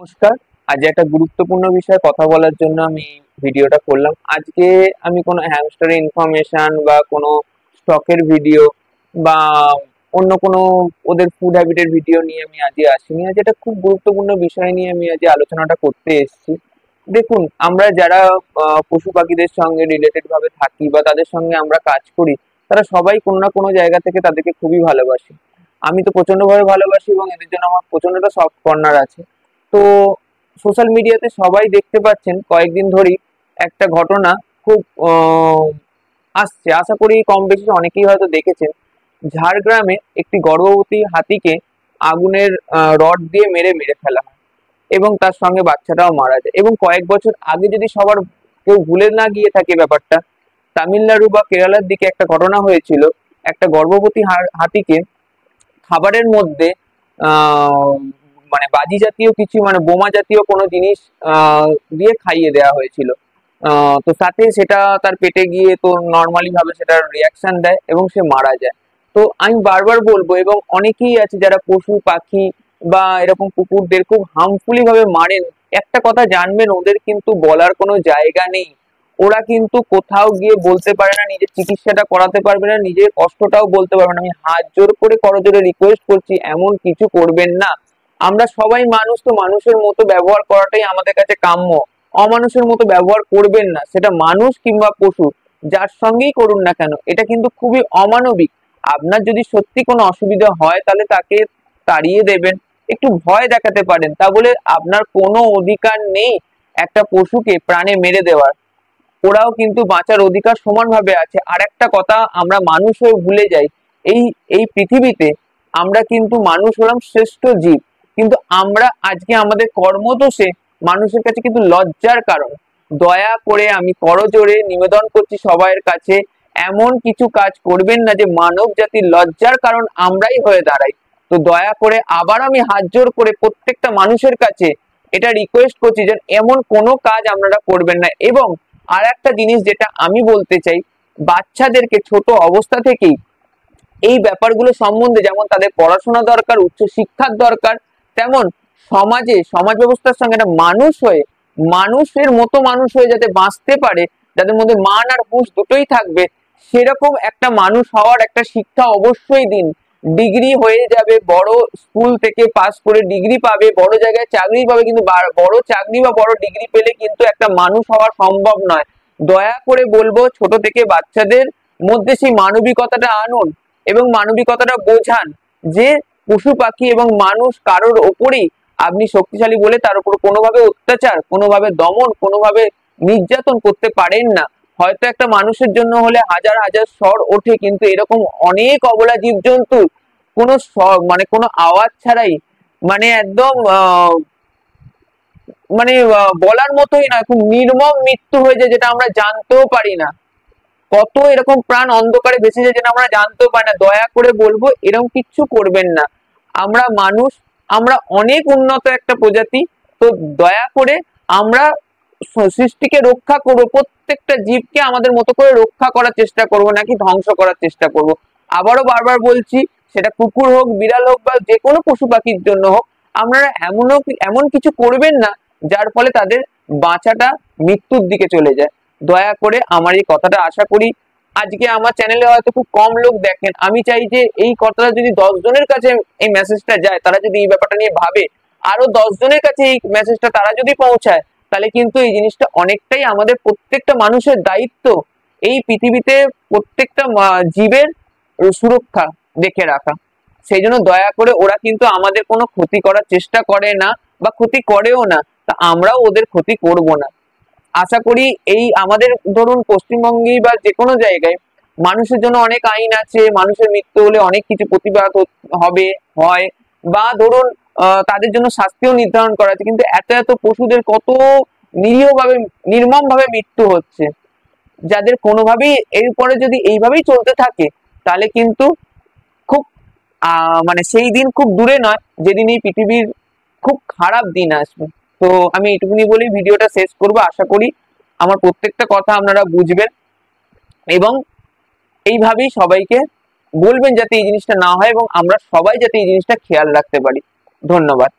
নমস্কার। আজ একটা গুরুত্বপূর্ণ বিষয়ে কথা বলার জন্য আমি ভিডিওটা করলাম। আজকে আমি কোনো হ্যামস্টারের ইনফরমেশন বা কোনো স্টকের ভিডিও বা অন্য কোনো ওদের ফুড হ্যাবিটের ভিডিও নিয়ে আমি আজকে আসিনি। আজ একটা খুব গুরুত্বপূর্ণ বিষয় নিয়ে আমি আজ আলোচনাটা করতে এসেছি। দেখুন, আমরা যারা পশু পাখিদের সঙ্গে রিলেটেড ভাবে থাকি বা তাদের সঙ্গে আমরা কাজ করি, তারা সবাই কোনো না কোনো জায়গা থেকে তাদেরকে খুবই ভালোবাসি। আমি তো প্রচন্ডভাবে ভালোবাসি এবং এদের জন্য আমার প্রচন্ডটা সফট কর্নার আছে। তো সোশ্যাল মিডিয়াতে সবাই দেখতে পাচ্ছেন কয়েকদিন ধরেই একটা ঘটনা খুব আসছে, আশা করি কম বেশি অনেকেই হয়তো দেখেছেন। ঝাড়গ্রামে একটি গর্ভবতী হাতিকে আগুনের রড দিয়ে মেরে মেরে ফেলা হয় এবং তার সঙ্গে বাচ্চাটাও মারা যায়। এবং কয়েক বছর আগে যদি সবার কেউ ভুলে না গিয়ে থাকে ব্যাপারটা, তামিলনাড়ু বা কেরালার দিকে একটা ঘটনা হয়েছিল। একটা গর্ভবতী হাতিকে খাবারের মধ্যে আহ মানে বাজি জাতীয় কিছু, মানে বোমা জাতীয় কোনো জিনিস দিয়ে খাইয়ে দেওয়া হয়েছিল। তো তাতে সেটা তার পেটে গিয়ে তো নর্মালি ভাবে সেটা রিয়াকশন দেয় এবং সে মারা যায়। তো আমি বারবার বলবো, এবং অনেকেই আছে যারা পশু পাখি বা এরকম কুকুরদের খুব হার্মফুলি ভাবে মারেন, একটা কথা জানবেন, ওদের কিন্তু বলার কোনো জায়গা নেই। ওরা কিন্তু কোথাও গিয়ে বলতে পারে না, নিজের চিকিৎসাটা করাতে পারবে না, নিজের কষ্টটাও বলতে পারবে না। আমি হাত জোর করে করজোরে রিকোয়েস্ট করছি, এমন কিছু করবেন না। আমরা সবাই মানুষ, তো মানুষের মতো ব্যবহার করাটাই আমাদের কাছে কাম্য। অমানুষের মতো ব্যবহার করবেন না, সেটা মানুষ কিংবা পশু, যার সঙ্গেই করুন না কেন। এটা কিন্তু খুবই অমানবিক। আপনার যদি সত্যি কোনো অসুবিধা হয় তাহলে তাকে তাড়িয়ে দেবেন, একটু ভয় দেখাতে পারেন, তা বলে আপনার কোনো অধিকার নেই একটা পশুকে প্রাণে মেরে দেওয়ার। ওরাও কিন্তু বাঁচার অধিকার সমানভাবে আছে। আর একটা কথা আমরা মানুষ হয়ে ভুলে যাই, এই এই পৃথিবীতে আমরা কিন্তু মানুষ হলাম শ্রেষ্ঠ জীব, কিন্তু আমরা আজকে আমাদের কর্মদোষে মানুষের কাছে কিন্তু লজ্জার কারণ। দয়া করে আমি করজোরে নিবেদন করছি সবাইয়ের কাছে, এমন কিছু কাজ করবেন না যে মানব জাতির লজ্জার কারণ আমরাই হয়ে দাঁড়াই। তো দয়া করে আবার আমি হাত জোর করে প্রত্যেকটা মানুষের কাছে এটা রিকোয়েস্ট করছি যে এমন কোনো কাজ আপনারা করবেন না। এবং আর একটা জিনিস যেটা আমি বলতে চাই, বাচ্চাদেরকে ছোট অবস্থা থেকেই এই ব্যাপারগুলো সম্বন্ধে, যেমন তাদের পড়াশোনা দরকার, উচ্চ শিক্ষার দরকার, তেমন সমাজ ব্যবস্থার সঙ্গে একটা মানুষ হয়ে, মানুষের মতো মানুষ হয়ে যাতে বাঁচতে পারে, যাদের মধ্যে মান আর হুঁশ দুটোই থাকবে, সেরকম একটা মানুষ হওয়ার একটা শিক্ষা অবশ্যই দিন। ডিগ্রি হয়ে যাবে, বড় স্কুল থেকে পাস করে ডিগ্রি পাবে, বড় জায়গায় চাকরি পাবে, কিন্তু বড় চাকরি বা বড় ডিগ্রি পেলে কিন্তু একটা মানুষ হওয়া সম্ভব নয়। দয়া করে বলবো, ছোট থেকে বাচ্চাদের মধ্যে সেই মানবিকতাটা আনুন এবং মানবিকতাটা বোঝান যে পশু পাখি এবং মানুষ কারোর ওপরেই আপনি শক্তিশালী বলে তার উপর কোনোভাবে অত্যাচার, কোনোভাবে দমন, কোনোভাবে নির্যাতন করতে পারেন না। হয়তো একটা মানুষের জন্য হলে হাজার হাজার স্বর ওঠে, কিন্তু এরকম অনেক অবলা জীবজন্তু কোনো মানে কোনো আওয়াজ ছাড়াই, মানে একদম বলার মতোই না, খুব নির্মম মৃত্যু হয়ে যায়, যেটা আমরা জানতেও পারি না। কত এরকম প্রাণ অন্ধকারে ভেসে যায় যেটা আমরা জানতেও পারি না। দয়া করে বলবো, এরকম কিচ্ছু করবেন না। আমরা মানুষ, আমরা অনেক উন্নত একটা প্রজাতি। তো দয়া করে আমরা সৃষ্টিকে রক্ষা করবো, প্রত্যেকটা জীবকে আমাদের মতো করে রক্ষা করার চেষ্টা করবো, নাকি ধ্বংস করার চেষ্টা করব। আবারও বারবার বলছি, সেটা কুকুর হোক, বিড়াল হোক, বা যে কোনো পশু পাখির জন্য হোক, আপনারা এমন কিছু করবেন না যার ফলে তাদের বাঁচাটা মৃত্যুর দিকে চলে যায়। দয়া করে আমার এই কথাটা, আশা করি আজকে আমার চ্যানেলে হয়তো খুব কম লোক দেখেন, আমি চাই যে এই কথাটা যদি 10 জনের কাছে এই মেসেজটা যায়, তারা যদি এই ব্যাপারটা নিয়ে ভাবে, আরো 10 জনের কাছে এই মেসেজটা তারা যদি পৌঁছায়, তাহলে কিন্তু এই জিনিসটা অনেকটাই আমাদের প্রত্যেকটা মানুষের দায়িত্ব, এই পৃথিবীতে প্রত্যেকটা জীবের সুরক্ষা দেখে রাখা। সেই জন্য দয়া করে, ওরা কিন্তু আমাদের কোনো ক্ষতি করার চেষ্টা করে না বা ক্ষতি করেও না, তা আমরাও ওদের ক্ষতি করব না। আশা করি এই আমাদের ধরুন পশ্চিমবঙ্গে বা যে কোনো জায়গায় মানুষের জন্য অনেক আইন আছে, মানুষের মৃত্যু হলে অনেক কিছু প্রতিবাদ হবে, হয়, বা ধরুন তাদের জন্য শাস্তিও নির্ধারণ করা আছে, কিন্তু এত এত পশুদের কত নিরীহভাবে, নির্মম ভাবে মৃত্যু হচ্ছে, যাদের কোনোভাবেই এরপরে যদি এইভাবেই চলতে থাকে, তাহলে কিন্তু খুব মানে সেই দিন খুব দূরে নয় যেদিন এই পৃথিবীর খুব খারাপ দিন আসবে। তো আমি এইটুকুনি বলেই ভিডিওটা শেষ করবো। আশা করি আমার প্রত্যেকটা কথা আপনারা বুঝবেন এবং এইভাবেই সবাইকে বলবেন যাতে এই জিনিসটা না হয়, এবং আমরা সবাই যাতে এই জিনিসটা খেয়াল রাখতে পারি। ধন্যবাদ।